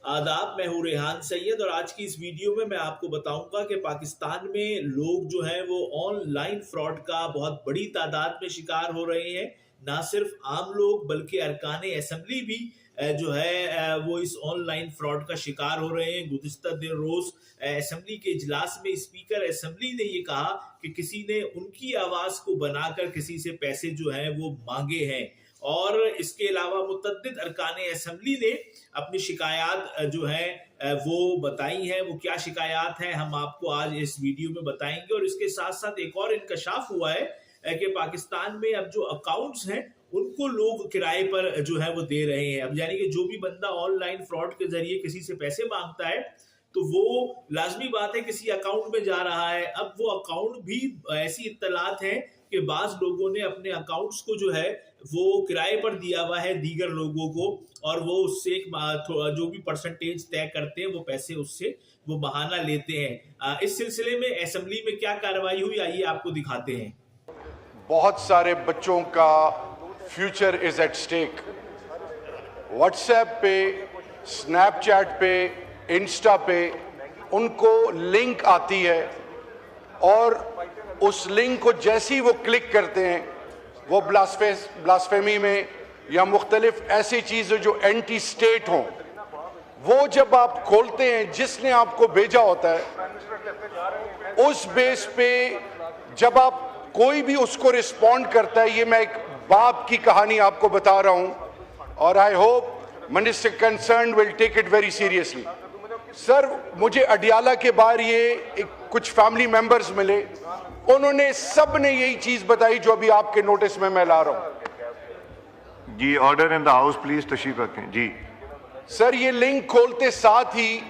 आदाब, मैं हूँ रेहान सैयद और आज की इस वीडियो में मैं आपको बताऊंगा कि पाकिस्तान में लोग जो हैं वो ऑनलाइन फ्रॉड का बहुत बड़ी तादाद में शिकार हो रहे हैं। ना सिर्फ आम लोग बल्कि अरकाने असेंबली भी जो है वो इस ऑनलाइन फ्रॉड का शिकार हो रहे हैं। गुज़िश्ता दिन रोज असेंबली के इजलास में स्पीकर असेंबली ने ये कहा कि किसी ने उनकी आवाज को बनाकर किसी से पैसे जो हैं वो मांगे हैं। और इसके अलावा मुतअद्दिद अरकाने असेंबली ने अपनी शिकायत जो है वो बताई है। वो क्या शिकायत है हम आपको आज इस वीडियो में बताएंगे। और इसके साथ साथ एक और इंकशाफ हुआ है कि पाकिस्तान में अब जो अकाउंट्स हैं उनको लोग किराए पर जो है वो दे रहे हैं। अब यानी कि जो भी बंदा ऑनलाइन फ्रॉड के जरिए किसी से पैसे मांगता है तो वो लाजमी बात है किसी अकाउंट में जा रहा है। अब वो अकाउंट भी ऐसी इत्तलात हैं कि बाज लोगों ने अपने अकाउंट्स को जो है वो किराए पर दिया हुआ है दीगर लोगों को, और वो उससे एक जो भी परसेंटेज तय करते हैं वो पैसे उससे वो बहाना लेते हैं। इस सिलसिले में असेंबली में क्या कार्रवाई हुई आइए आपको दिखाते हैं। बहुत सारे बच्चों का future is at stake. WhatsApp पे, स्नैपचैट पे, इंस्टा पे उनको लिंक आती है और उस लिंक को जैसे ही वो क्लिक करते हैं वो ब्लास्फेमी में या मुख्तलिफ ऐसी चीज़ें जो एंटी स्टेट हों वो जब आप खोलते हैं, जिसने आपको भेजा होता है उस बेस पे जब आप कोई भी उसको रिस्पॉन्ड करता है। ये मैं एक बाप की कहानी आपको बता रहा हूं और I hope minister concern will take it very seriously. Sir, मुझे अडियाला के बाहर ये कुछ फैमिली मेंबर्स मिले, उन्होंने सब ने यही चीज बताई जो अभी आपके नोटिस में मैं ला रहा हूं। जी, order in the house please, तशरीफ रखें जी। सर, ये लिंक खोलते साथ ही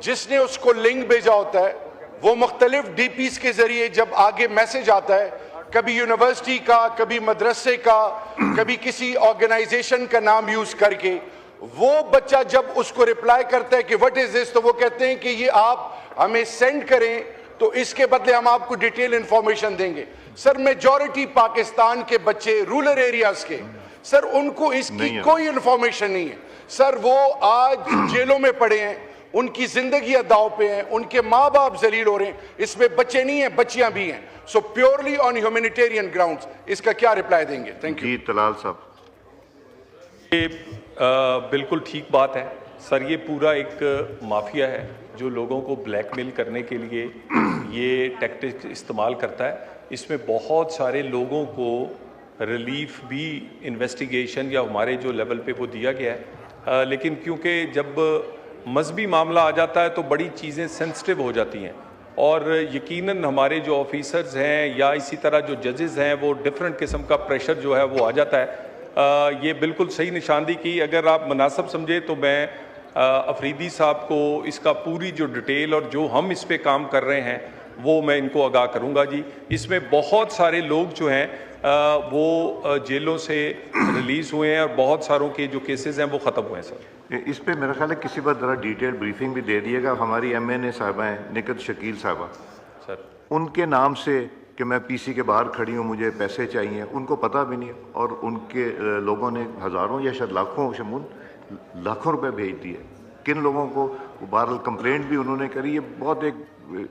जिसने उसको लिंक भेजा होता है वो मुख्तलिफ डीपीज के जरिए जब आगे मैसेज आता है, कभी यूनिवर्सिटी का, कभी मदरसे का, कभी किसी ऑर्गेनाइजेशन का नाम यूज करके, वो बच्चा जब उसको रिप्लाई करता है कि व्हाट इज दिस, तो वो कहते हैं कि ये आप हमें सेंड करें तो इसके बदले हम आपको डिटेल इंफॉर्मेशन देंगे। सर, मेजॉरिटी पाकिस्तान के बच्चे रूरल एरियाज के, सर उनको इसकी कोई इंफॉर्मेशन नहीं है। सर, वो आज जेलों में पड़े हैं, उनकी जिंदगी दांव पे है, उनके माँ बाप जलील हो रहे हैं, इसमें बच्चे नहीं हैं बच्चियां भी हैं। सो प्योरली ऑन ह्यूमैनिटेरियन ग्राउंड्स इसका क्या रिप्लाई देंगे? Thank you. तलाल साहब। ये बिल्कुल ठीक बात है सर। ये पूरा एक माफिया है जो लोगों को ब्लैकमेल करने के लिए ये टैक्टिक्स इस्तेमाल करता है। इसमें बहुत सारे लोगों को रिलीफ भी इन्वेस्टिगेशन या हमारे जो लेवल पे वो दिया गया है, लेकिन क्योंकि जब मजहबी मामला आ जाता है तो बड़ी चीज़ें सेंसिटिव हो जाती हैं और यकीनन हमारे जो ऑफिसर्स हैं या इसी तरह जो जजेस हैं वो डिफरेंट किस्म का प्रेशर जो है वो आ जाता है। ये बिल्कुल सही निशानदी की। अगर आप मुनासिब समझे तो मैं अफरीदी साहब को इसका पूरी जो डिटेल और जो हम इस पे काम कर रहे हैं वो मैं इनको आगाह करूंगा जी। इसमें बहुत सारे लोग जो हैं वो जेलों से रिलीज़ हुए हैं और बहुत सारों के जो केसेस हैं वो ख़त्म हुए हैं सर। इस पे मेरा ख्याल है किसी बार ज़रा डिटेल ब्रीफिंग भी दे दिएगा। हमारी MNA साहबा हैं निकत शकील साहबा सर, उनके नाम से कि मैं PC के बाहर खड़ी हूँ, मुझे पैसे चाहिए, उनको पता भी नहीं और उनके लोगों ने हज़ारों या शायद लाखों शमूल लाखों रुपए भेज दिए। किन लोगों को बहरहाल कंप्लेंट भी उन्होंने करी। ये बहुत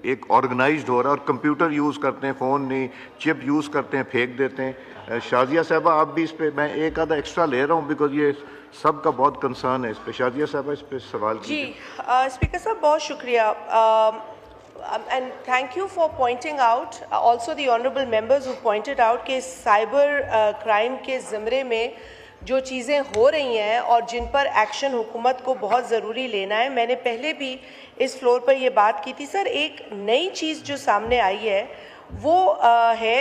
एक ऑर्गेनाइज्ड हो रहा है और कंप्यूटर यूज़ करते हैं, फ़ोन नहीं, चिप यूज़ करते हैं, फेंक देते हैं। शाजिया साहबा, आप भी इस पर, मैं एक आधा एक्स्ट्रा ले रहा हूँ बिकॉज ये सब का बहुत कंसर्न है इस पर। शाजिया साहबा इस पर सवाल जी। स्पीकर साहब, बहुत शुक्रिया and thank you for pointing out also the honorable members who pointed out कि साइबर क्राइम के ज़मरे में जो चीज़ें हो रही हैं और जिन पर एक्शन हुकूमत को बहुत ज़रूरी लेना है। मैंने पहले भी इस फ्लोर पर ये बात की थी सर। एक नई चीज़ जो सामने आई है वो है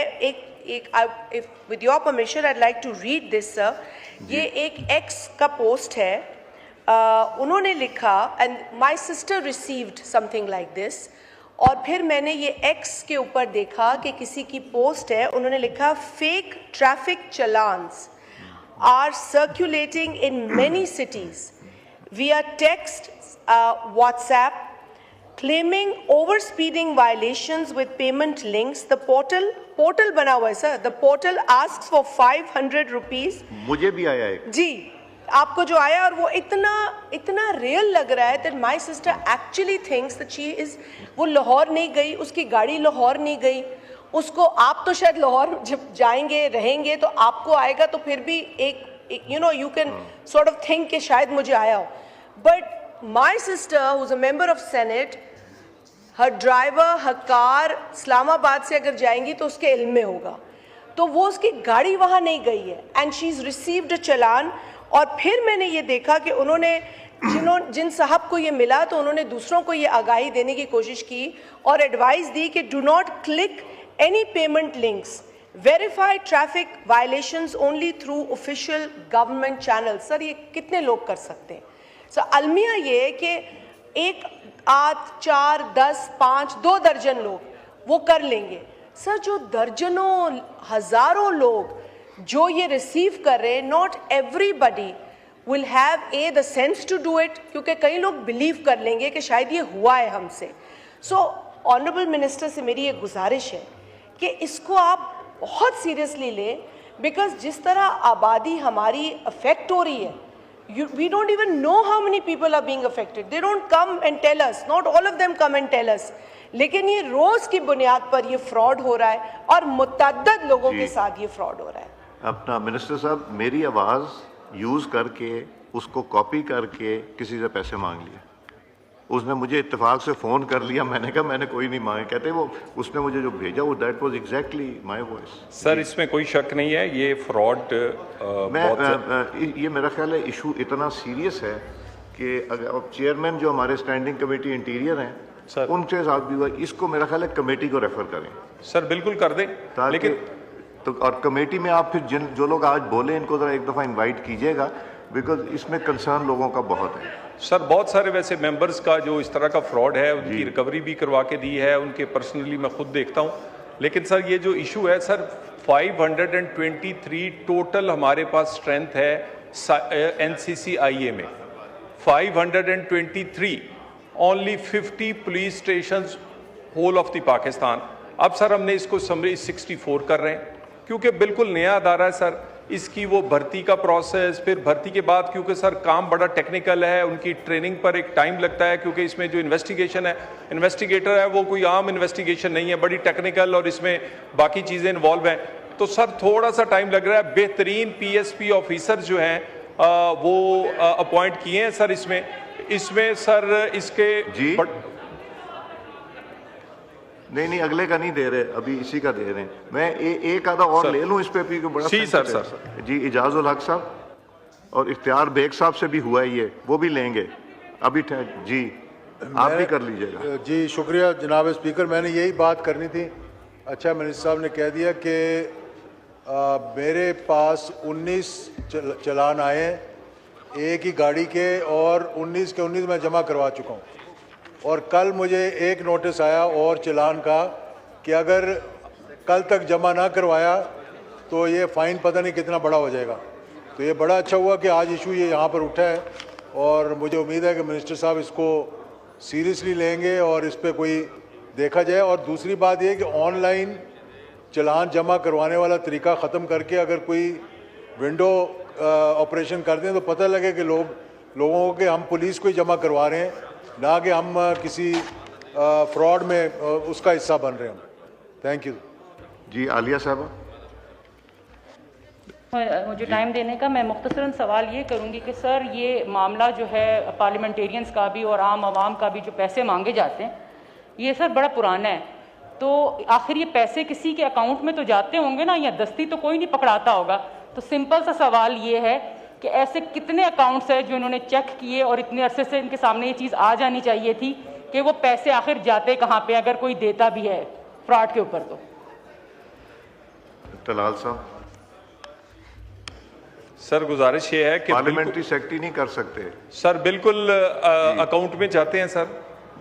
with your permission I'd like to read this sir। ये एक एक्स का पोस्ट है। उन्होंने लिखा and my sister received something like this, और फिर मैंने ये एक्स के ऊपर देखा कि किसी की पोस्ट है। उन्होंने लिखा fake traffic challans are circulating in many cities via text, WhatsApp, claiming overspeeding violations with payment links. The portal बना हुआ है sir. The portal asks for 500 rupees। मुझे भी आया है जी। आपको जो आया और वो इतना रियल लग रहा है that my sister actually thinks that she is, वो लाहौर नहीं गई, उसकी गाड़ी लाहौर नहीं गई, उसको आप तो शायद लाहौर जब जाएंगे रहेंगे तो आपको आएगा तो फिर भी एक you know you can sort of think कि शायद मुझे आया हो, but my sister who is a member of senate, her driver, her car Islamabad से अगर जाएंगी तो उसके इल्म में होगा, तो वो उसकी गाड़ी वहाँ नहीं गई है and she is received a challan. और फिर मैंने ये देखा कि उन्होंने जिन साहब को ये मिला तो उन्होंने दूसरों को ये आगाही देने की कोशिश की और एडवाइस दी कि do not click any payment links, verify traffic violations only through official government channel. Sir ये कितने लोग कर सकते हैं? सर अलमिया ये है कि 1, 8, 4, 10, 5, 2 दर्जन लोग वो कर लेंगे। सर जो दर्जनों हजारों लोग जो ये रिसीव कर रहे हैं, not everybody will have the sense to do it, क्योंकि कई लोग बिलीव कर लेंगे कि शायद ये हुआ है हमसे। सो ऑनरेबल मिनिस्टर से मेरी ये गुजारिश है कि इसको आप बहुत सीरियसली लें, बिकॉज जिस तरह आबादी हमारी अफेक्ट हो रही है, we don't even know how many people are being affected. They don't come and tell us. Not all of them come and tell us. लेकिन ये रोज की बुनियाद पर ये फ्रॉड हो रहा है और मुतअद्दिद लोगों के साथ ये फ्रॉड हो रहा है। अपना मिनिस्टर साहब, मेरी आवाज़ यूज़ करके उसको कॉपी करके किसी से पैसे मांग लिए। उसने मुझे इत्तेफाक से फ़ोन कर लिया, मैंने कहा मैंने कोई नहीं मांगे। कहते वो उसने मुझे जो भेजा वो that was exactly my voice. Sir इसमें कोई शक नहीं है, ये फ्रॉड ये मेरा ख्याल है इशू इतना सीरियस है कि अगर अब चेयरमैन जो हमारे स्टैंडिंग कमेटी इंटीरियर हैं सर, उनके साथ भी हुआ, इसको मेरा ख्याल है कमेटी को रेफर करें। सर बिल्कुल कर दें, लेकिन तो और कमेटी में आप फिर जो लोग आज बोले इनको ज़रा एक दफ़ा इन्वाइट कीजिएगा, बिकॉज इसमें कंसर्न लोगों का बहुत है। सर बहुत सारे वैसे मेंबर्स का जो इस तरह का फ्रॉड है उनकी रिकवरी भी करवा के दी है, उनके पर्सनली मैं खुद देखता हूँ। लेकिन सर ये जो इशू है सर, 523 टोटल हमारे पास स्ट्रेंथ है NCCIA में, 523, only 50 police station whole of the Pakistan. अब सर हमने इसको समरी 64 कर रहे हैं, क्योंकि बिल्कुल नया अदारा है सर। इसकी वो भर्ती का प्रोसेस, फिर भर्ती के बाद क्योंकि सर काम बड़ा टेक्निकल है, उनकी ट्रेनिंग पर एक टाइम लगता है, क्योंकि इसमें जो इन्वेस्टिगेशन है, इन्वेस्टिगेटर है वो कोई आम इन्वेस्टिगेशन नहीं है, बड़ी टेक्निकल और इसमें बाकी चीज़ें इन्वॉल्व हैं। तो सर थोड़ा सा टाइम लग रहा है। बेहतरीन PSP ऑफिसर जो हैं वो अपॉइंट किए हैं सर इसमें सर इसके जी नहीं अगले का नहीं दे रहे, अभी इसी का दे रहे हैं। मैं एक आधा और ले लूं इस पे भी, बड़ा जी सर जी इजाजुल हक साहब और इख्तियार बेग साहब से भी हुआ है ये, वो भी लेंगे अभी। जी आप भी कर लीजिएगा। जी शुक्रिया जनाब स्पीकर, मैंने यही बात करनी थी। अच्छा मिनिस्टर साहब ने कह दिया कि मेरे पास 19 चलान आए हैं एक ही गाड़ी के, और 19 के 19 मैं जमा करवा चुका हूँ। और कल मुझे एक नोटिस आया और चलान का कि अगर कल तक जमा ना करवाया तो ये फ़ाइन पता नहीं कितना बड़ा हो जाएगा। तो ये बड़ा अच्छा हुआ कि आज इशू ये यहाँ पर उठा है, और मुझे उम्मीद है कि मिनिस्टर साहब इसको सीरियसली लेंगे और इस पर कोई देखा जाए। और दूसरी बात ये कि ऑनलाइन चलान जमा करवाने वाला तरीका ख़त्म करके अगर कोई विंडो ऑपरेशन कर दें तो पता लगे कि लोगों को कि हम पुलिस को ही जमा करवा रहे हैं, ना कि हम किसी फ्रॉड में उसका हिस्सा बन रहे हैं। Thank you. जी आलिया साहब, मुझे टाइम देने का, मैं मुख्तसरन सवाल ये करूँगी कि सर ये मामला जो है पार्लियामेंटेरियंस का भी और आम आवाम का भी जो पैसे मांगे जाते हैं, ये सर बड़ा पुराना है। तो आखिर ये पैसे किसी के अकाउंट में तो जाते होंगे ना, या दस्ती तो कोई नहीं पकड़ाता होगा। तो सिंपल सा सवाल ये है कि ऐसे कितने अकाउंट्स हैं जो इन्होंने चेक किए और इतने अरसे से इनके सामने ये चीज़ आ जानी चाहिए थी कि वो पैसे आखिर जाते कहाँ पे, अगर कोई देता भी है फ्रॉड के ऊपर। तो तलाल साहब, सर गुजारिश ये है कि पार्लियामेंट्री सेक्रेटरी नहीं कर सकते सर, बिल्कुल अकाउंट में जाते हैं सर।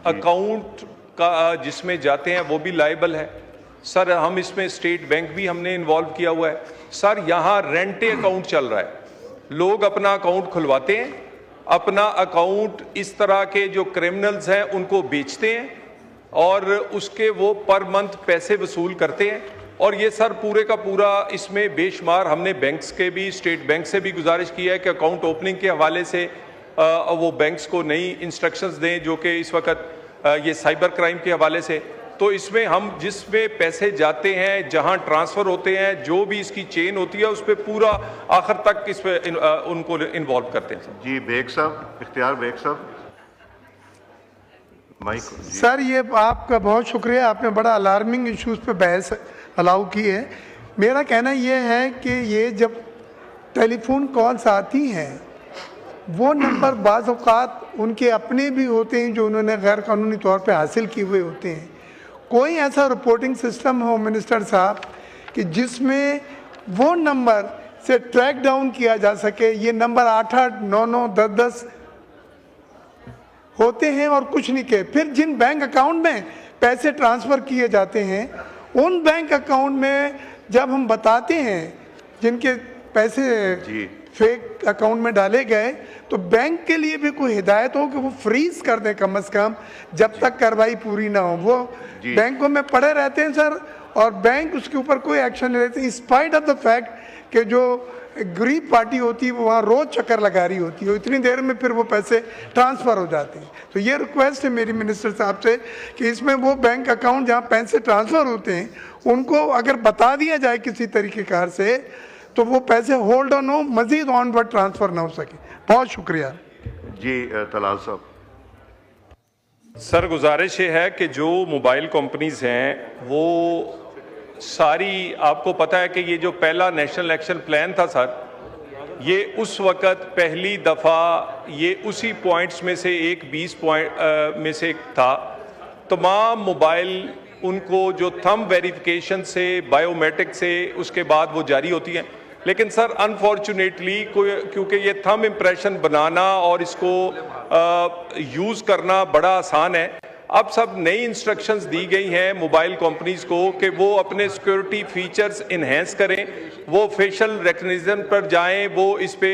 अकाउंट का जिसमें जाते हैं वो भी लायबल है सर। हम इसमें स्टेट बैंक भी हमने इन्वॉल्व किया हुआ है सर। यहाँ रेंटे अकाउंट चल रहा है, लोग अपना अकाउंट खुलवाते हैं, अपना अकाउंट इस तरह के जो क्रिमिनल्स हैं उनको बेचते हैं और उसके वो पर मंथ पैसे वसूल करते हैं। और ये सर पूरे का पूरा इसमें बेशुमार हमने बैंक्स के भी, स्टेट बैंक से भी गुजारिश की है कि अकाउंट ओपनिंग के हवाले से वो बैंक्स को नई इंस्ट्रक्शंस दें, जो कि इस वक्त ये साइबर क्राइम के हवाले से। तो इसमें हम जिसमें पैसे जाते हैं, जहां ट्रांसफ़र होते हैं, जो भी इसकी चेन होती है, उस पर पूरा आखिर तक इस पर उनको इन्वॉल्व करते हैं। जी बेग साहब, इख्तियार बेग साहब, माइक। सर ये आपका बहुत शुक्रिया, आपने बड़ा अलार्मिंग इश्यूज़ पे बहस अलाउ की है। मेरा कहना ये है कि ये जब टेलीफोन कॉल्स आती हैं, वो नंबर बाज़ औक़ात उनके अपने भी होते हैं जो उन्होंने गैर कानूनी तौर पे हासिल किए हुए होते हैं। कोई ऐसा रिपोर्टिंग सिस्टम हो मिनिस्टर साहब कि जिसमें वो नंबर से ट्रैक डाउन किया जा सके। ये नंबर 88, 99, 10 होते हैं और कुछ नहीं के। फिर जिन बैंक अकाउंट में पैसे ट्रांसफ़र किए जाते हैं, उन बैंक अकाउंट में जब हम बताते हैं जिनके पैसे फेक अकाउंट में डाले गए, तो बैंक के लिए भी कोई हिदायत हो कि वो फ्रीज कर दें कम से कम, जब तक कार्रवाई पूरी ना हो। वो बैंकों में पड़े रहते हैं सर, और बैंक उसके ऊपर कोई एक्शन नहीं लेते, स्पाइट ऑफ द फैक्ट कि जो गरीब पार्टी होती है वो वहाँ रोज़ चक्कर लगा रही होती है, इतनी देर में फिर वो पैसे ट्रांसफ़र हो जाते हैं। तो ये रिक्वेस्ट है मेरी मिनिस्टर साहब से कि इसमें वो बैंक अकाउंट जहाँ पैसे ट्रांसफ़र होते हैं, उनको अगर बता दिया जाए किसी तरीक़ेकार से, तो वो पैसे होल्ड ऑन हो, मज़ीद ऑनवर्ड ट्रांसफ़र ना हो सके। बहुत शुक्रिया। जी तलाल साहब। सर गुजारिश ये है कि जो मोबाइल कंपनीज़ हैं वो सारी, आपको पता है कि ये जो पहला नेशनल एक्शन प्लान था सर, ये उस वक़्त पहली दफ़ा ये उसी पॉइंट्स में से 20 पॉइंट में से था। तमाम मोबाइल उनको जो थंब वेरिफिकेशन से, बायोमेट्रिक से उसके बाद वो जारी होती हैं। लेकिन सर अनफॉर्चुनेटली क्योंकि ये थंब इम्प्रेशन बनाना और इसको यूज़ करना बड़ा आसान है, अब सब नई इंस्ट्रक्शंस दी गई हैं मोबाइल कंपनीज़ को कि वो अपने सिक्योरिटी फीचर्स इन्हेंस करें, वो फेशियल रिकग्निशन पर जाएं, वो इस पे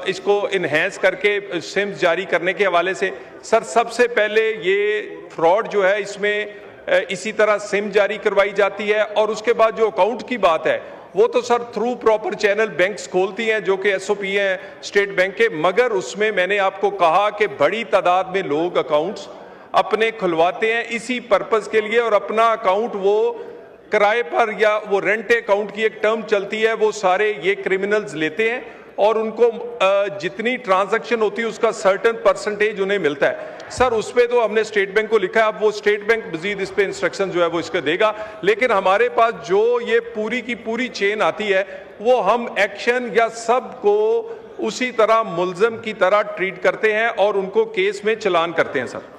इसको इन्हेंस करके सिम्स जारी करने के हवाले से। सर सबसे पहले ये फ्रॉड जो है इसमें इसी तरह सिम जारी करवाई जाती है, और उसके बाद जो अकाउंट की बात है वो तो sir through proper channel banks खोलती हैं, जो कि SOP हैं स्टेट बैंक के, मगर उसमें मैंने आपको कहा कि बड़ी तादाद में लोग अकाउंट्स अपने खुलवाते हैं इसी पर्पज़ के लिए, और अपना अकाउंट वो किराए पर या वो रेंट अकाउंट की एक टर्म चलती है, वो सारे ये क्रिमिनल्स लेते हैं और उनको जितनी ट्रांजैक्शन होती है उसका सर्टेन परसेंटेज उन्हें मिलता है। सर उस पर तो हमने स्टेट बैंक को लिखा है, अब वो स्टेट बैंक मजीद इस पे इंस्ट्रक्शन जो है वो इसको देगा। लेकिन हमारे पास जो ये पूरी की पूरी चेन आती है, वो हम एक्शन या सब को उसी तरह मुल्ज़म की तरह ट्रीट करते हैं और उनको केस में चलान करते हैं सर।